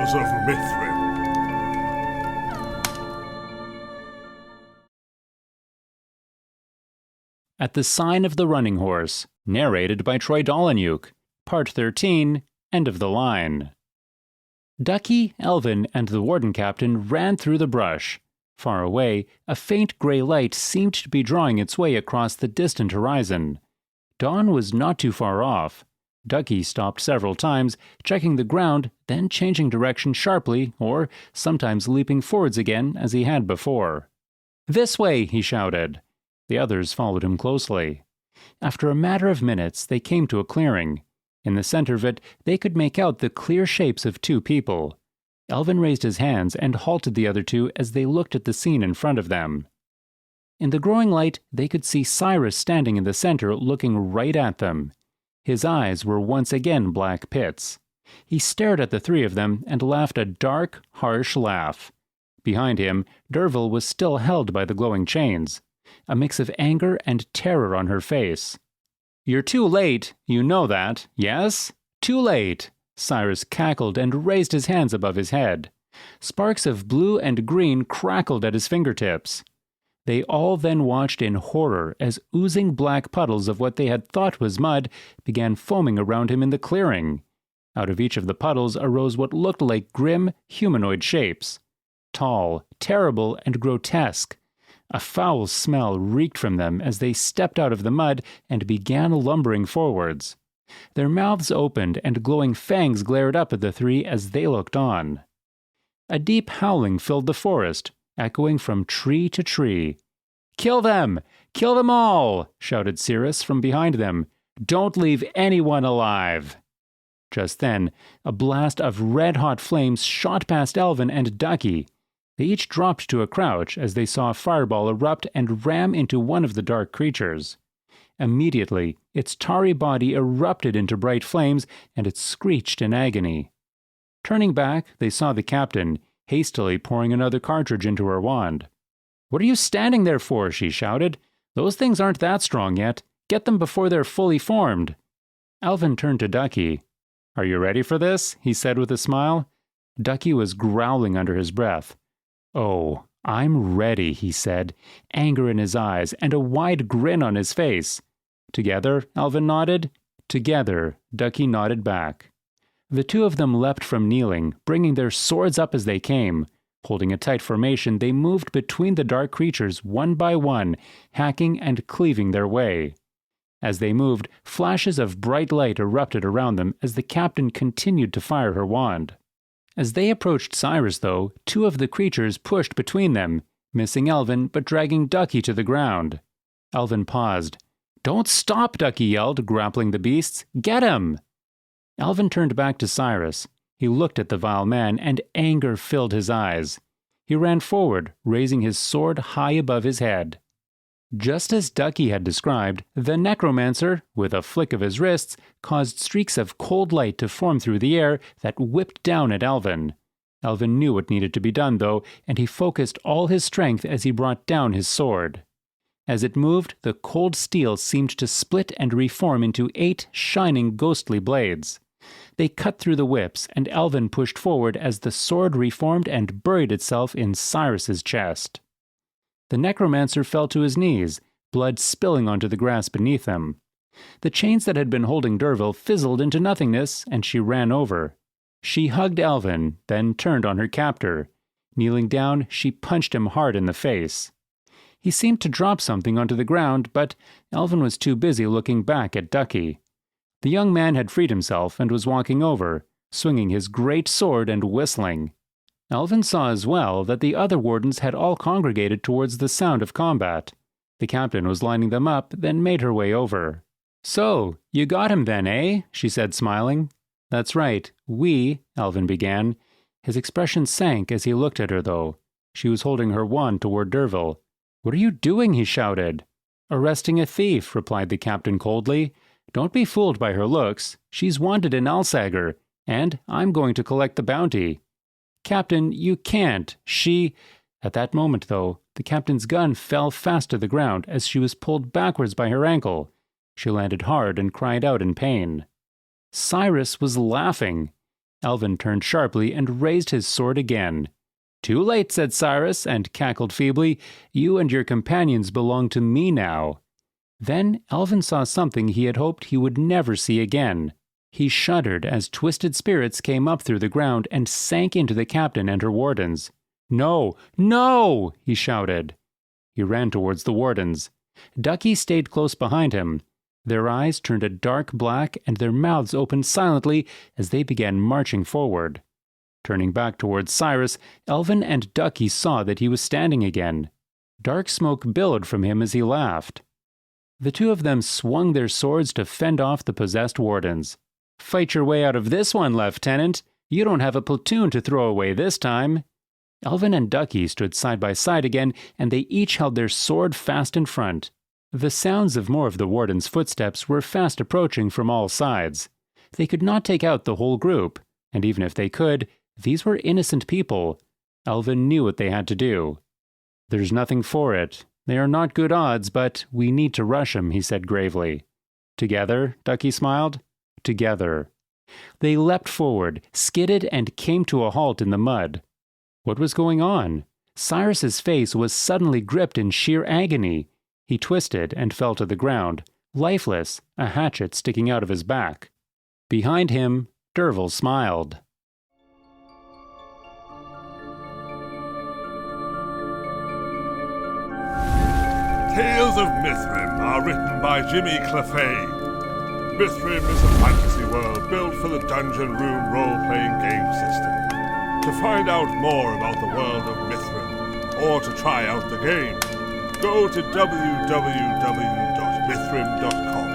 Tales of Mithrym. At the Sign of the Running Horse, narrated by Dolynuik, Part 13, End of the Line. Ducky, Elvin, and the warden captain ran through the brush. Far away, a faint gray light seemed to be drawing its way across the distant horizon. Dawn was not too far off. Ducky stopped several times, checking the ground, then changing direction sharply, or sometimes leaping forwards again as he had before. "This way!" he shouted. The others followed him closely. After a matter of minutes, they came to a clearing. In the center of it, they could make out the clear shapes of two people. Elvin raised his hands and halted the other two as they looked at the scene in front of them. In the growing light, they could see Cyrus standing in the center, looking right at them. His eyes were once again black pits. He stared at the three of them and laughed a dark, harsh laugh. Behind him, Dervil was still held by the glowing chains, a mix of anger and terror on her face. "You're too late, you know that, yes? Too late!" Cyrus cackled and raised his hands above his head. Sparks of blue and green crackled at his fingertips. They all then watched in horror as oozing black puddles of what they had thought was mud began foaming around him in the clearing. Out of each of the puddles arose what looked like grim, humanoid shapes. Tall, terrible, and grotesque. A foul smell reeked from them as they stepped out of the mud and began lumbering forwards. Their mouths opened and glowing fangs glared up at the three as they looked on. A deep howling filled the forest, echoing from tree to tree. "Kill them! Kill them all!" shouted Cyrus from behind them. "Don't leave anyone alive!" Just then, a blast of red-hot flames shot past Elvin and Ducky. They each dropped to a crouch as they saw a fireball erupt and ram into one of the dark creatures. Immediately, its tarry body erupted into bright flames, and it screeched in agony. Turning back, they saw the captain, hastily pouring another cartridge into her wand. "What are you standing there for?" she shouted. "Those things aren't that strong yet. Get them before they're fully formed." Elvin turned to Ducky. "Are you ready for this?" he said with a smile. Ducky was growling under his breath. "Oh, I'm ready," he said, anger in his eyes and a wide grin on his face. "Together," Elvin nodded. "Together," Ducky nodded back. The two of them leapt from kneeling, bringing their swords up as they came. Holding a tight formation, they moved between the dark creatures one by one, hacking and cleaving their way. As they moved, flashes of bright light erupted around them as the captain continued to fire her wand. As they approached Cyrus, though, two of the creatures pushed between them, missing Elvin but dragging Ducky to the ground. Elvin paused. "Don't stop!" Ducky yelled, grappling the beasts. "Get him!" Elvin turned back to Cyrus. He looked at the vile man, and anger filled his eyes. He ran forward, raising his sword high above his head. Just as Ducky had described, the necromancer, with a flick of his wrists, caused streaks of cold light to form through the air that whipped down at Elvin. Elvin knew what needed to be done, though, and he focused all his strength as he brought down his sword. As it moved, the cold steel seemed to split and reform into 8 shining ghostly blades. They cut through the whips, and Elvin pushed forward as the sword reformed and buried itself in Cyrus's chest. The necromancer fell to his knees, blood spilling onto the grass beneath him. The chains that had been holding Dervil fizzled into nothingness, and she ran over. She hugged Elvin, then turned on her captor. Kneeling down, she punched him hard in the face. He seemed to drop something onto the ground, but Elvin was too busy looking back at Ducky. The young man had freed himself and was walking over, swinging his great sword and whistling. Elvin saw as well that the other wardens had all congregated towards the sound of combat. The captain was lining them up, then made her way over. "So, you got him then, eh?" she said, smiling. "That's right, Elvin began. His expression sank as he looked at her, though. She was holding her wand toward Dervil. "What are you doing?" he shouted. "Arresting a thief," replied the captain coldly. "Don't be fooled by her looks. She's wanted in Alsager, and I'm going to collect the bounty." "Captain, you can't. She—" At that moment, though, the captain's gun fell fast to the ground as she was pulled backwards by her ankle. She landed hard and cried out in pain. Cyrus was laughing. Elvin turned sharply and raised his sword again. "Too late," said Cyrus, and cackled feebly. "You and your companions belong to me now." Then Elvin saw something he had hoped he would never see again. He shuddered as twisted spirits came up through the ground and sank into the captain and her wardens. "No, no!" he shouted. He ran towards the wardens. Ducky stayed close behind him. Their eyes turned a dark black and their mouths opened silently as they began marching forward. Turning back towards Cyrus, Elvin and Ducky saw that he was standing again. Dark smoke billowed from him as he laughed. The two of them swung their swords to fend off the possessed wardens. "Fight your way out of this one, Lieutenant. You don't have a platoon to throw away this time." Elvin and Ducky stood side by side again, and they each held their sword fast in front. The sounds of more of the wardens' footsteps were fast approaching from all sides. They could not take out the whole group, and even if they could, these were innocent people. Elvin knew what they had to do. "There's nothing for it. They are not good odds, but we need to rush 'em," he said gravely. "Together?" Ducky smiled. "Together." They leapt forward, skidded, and came to a halt in the mud. What was going on? Cyrus's face was suddenly gripped in sheer agony. He twisted and fell to the ground, lifeless, a hatchet sticking out of his back. Behind him, Derval smiled. Tales of Mithrym are written by Jimmy Clephane. Mithrym is a fantasy world built for the Dungeon Room role-playing game system. To find out more about the world of Mithrym, or to try out the game, go to www.mithrym.com.